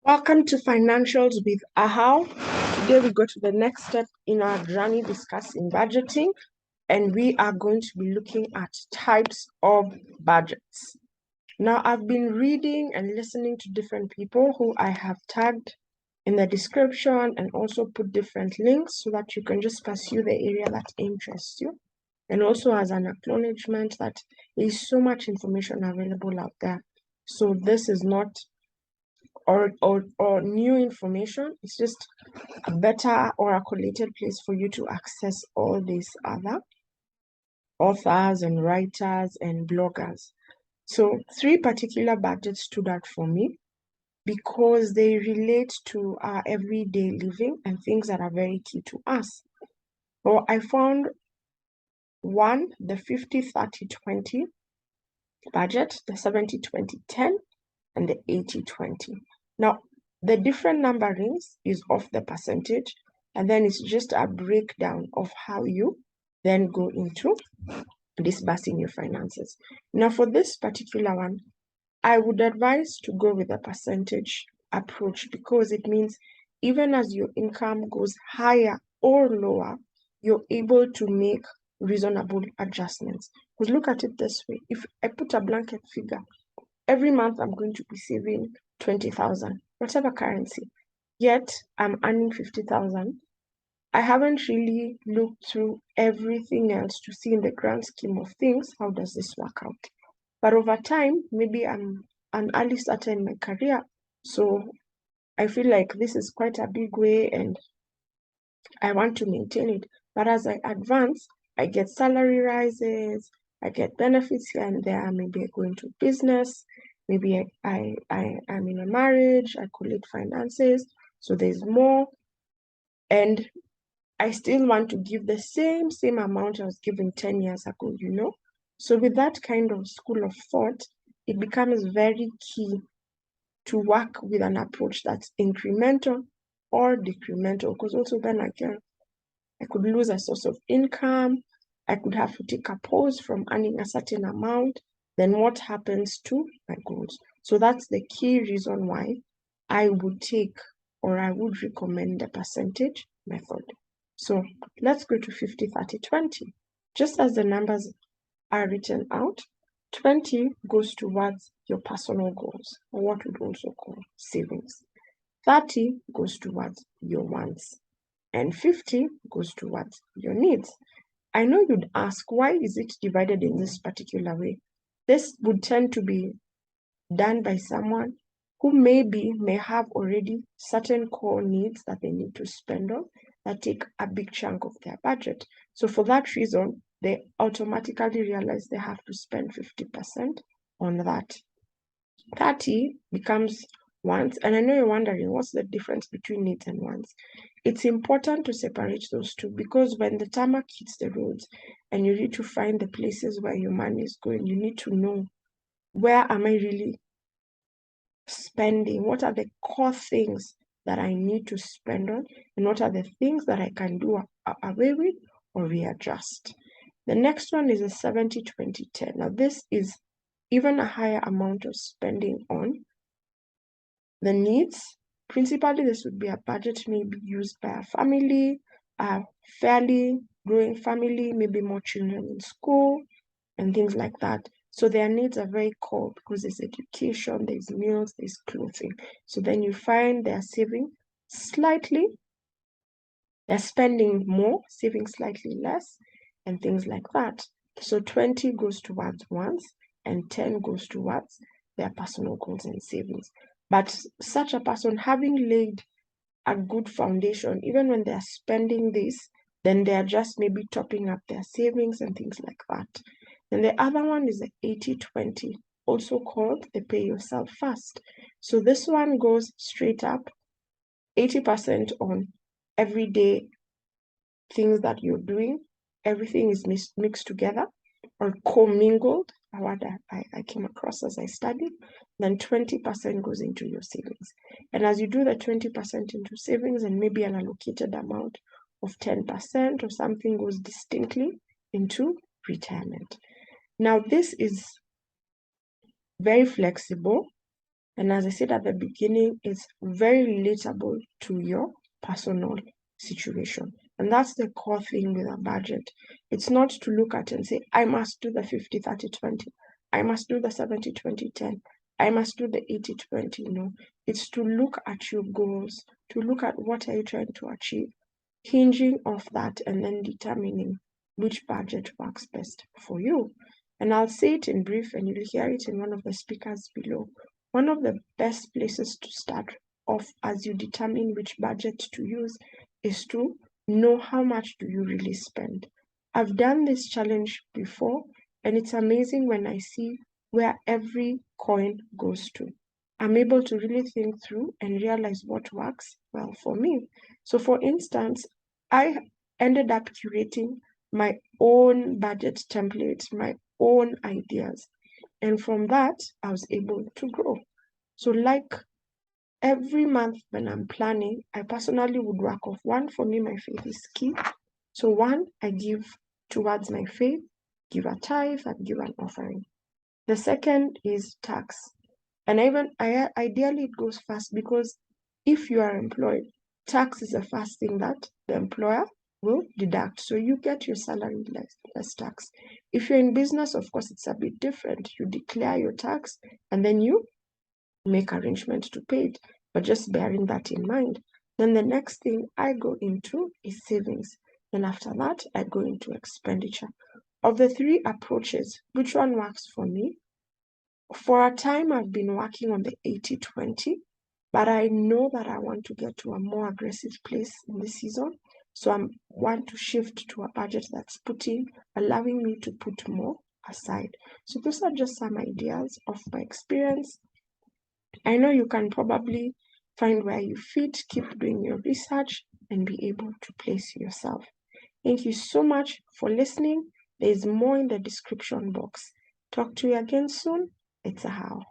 Welcome to Financials with Ahau. Today we go to the next step in our journey discussing budgeting, and we are going to be looking at types of budgets. Now, I've been reading and listening to different people who I have tagged in the description and also put different links so that you can just pursue the area that interests you. And also as an acknowledgement that there is so much information available out there. So this is not or new information. It's just a better or a collated place for you to access all these other authors and writers and bloggers. So 3 particular budgets stood out for me because they relate to our everyday living and things that are very key to us. So I found one, the 50-30-20 budget, the 70-20-10, and the 80-20. Now, the different numberings is of the percentage, and then it's just a breakdown of how you then go into disbursing your finances. Now, for this particular one, I would advise to go with a percentage approach because it means even as your income goes higher or lower, you're able to make reasonable adjustments. Because look at it this way. If I put a blanket figure, every month I'm going to be saving 20,000, whatever currency, yet I'm earning 50,000. I haven't really looked through everything else to see in the grand scheme of things, how does this work out? But over time, maybe I'm an early starter in my career, so I feel like this is quite a big way and I want to maintain it. But as I advance, I get salary rises, I get benefits here and there. Maybe I go into business, maybe I'm in a marriage, I collect finances, so there's more. And I still want to give the same amount I was giving 10 years ago, you know? So with that kind of school of thought, it becomes very key to work with an approach that's incremental or decremental, because also then again, I could lose a source of income. I could have to take a pause from earning a certain amount. Then what happens to my goals? So that's the key reason why I would take or I would recommend the percentage method. So let's go to 50-30-20. Just as the numbers are written out, 20 goes towards your personal goals, or what we also call savings. 30 goes towards your wants, and 50 goes towards your needs. I know you'd ask, why is it divided in this particular way? This would tend to be done by someone who may have already certain core needs that they need to spend on that take a big chunk of their budget. So for that reason, they automatically realize they have to spend 50% on that. 30 becomes wants, and I know you're wondering what's the difference between needs and wants. It's important to separate those two because when the tarmac hits the roads and you need to find the places where your money is going, you need to know, where am I really spending? What are the core things that I need to spend on? And what are the things that I can do away with or readjust? The next one is a 70-20-10. Now, this is even a higher amount of spending on the needs. Principally, this would be a budget maybe used by a family, a fairly growing family, maybe more children in school, and things like that. So their needs are very core because there's education, there's meals, there's clothing. So then you find they're saving slightly, they're spending more, saving slightly less, and things like that. So 20 goes towards wants and 10 goes towards their personal goals and savings. But such a person having laid a good foundation, even when they're spending this, then they're just maybe topping up their savings and things like that. And the other one is the 80-20, also called the pay yourself first. So this one goes straight up 80% on everyday things that you're doing. Everything is mixed together or commingled, a word I came across as I studied. Then 20% goes into your savings. And as you do the 20% into savings and maybe an allocated amount of 10% or something goes distinctly into retirement. Now, this is very flexible And as I said at the beginning, it's very relatable to your personal situation. And that's the core thing with a budget. It's not to look at and say, I must do the 50-30-20. I must do the 70-20-10. I must do the 80-20. No, it's to look at your goals, to look at what are you trying to achieve, hinging off that and then determining which budget works best for you. And I'll say it in brief and you'll hear it in one of the speakers below. One of the best places to start off as you determine which budget to use is to know how much do you really spend. I've done this challenge before and it's amazing when I see where every coin goes to. I'm able to really think through and realize what works well for me. So for instance, I ended up curating my own budget templates, my own ideas. And from that, I was able to grow. So like every month when I'm planning, I personally would work off one. For me, my faith is key. So one, I give towards my faith, give a tithe, and give an offering. The second is tax. And ideally it goes fast because if you are employed, tax is the first thing that the employer will deduct. So you get your salary less tax. If you're in business, of course, it's a bit different. You declare your tax and then you make arrangements to pay it. But just bearing that in mind, then the next thing I go into is savings. Then after that, I go into expenditure. Of the three approaches, which one works for me? For a time, I've been working on the 80-20, but I know that I want to get to a more aggressive place in the season. So I want to shift to a budget that's allowing me to put more aside. So those are just some ideas of my experience. I know you can probably find where you fit, keep doing your research, and be able to place yourself. Thank you so much for listening. There is more in the description box. Talk to you again soon. It's a how.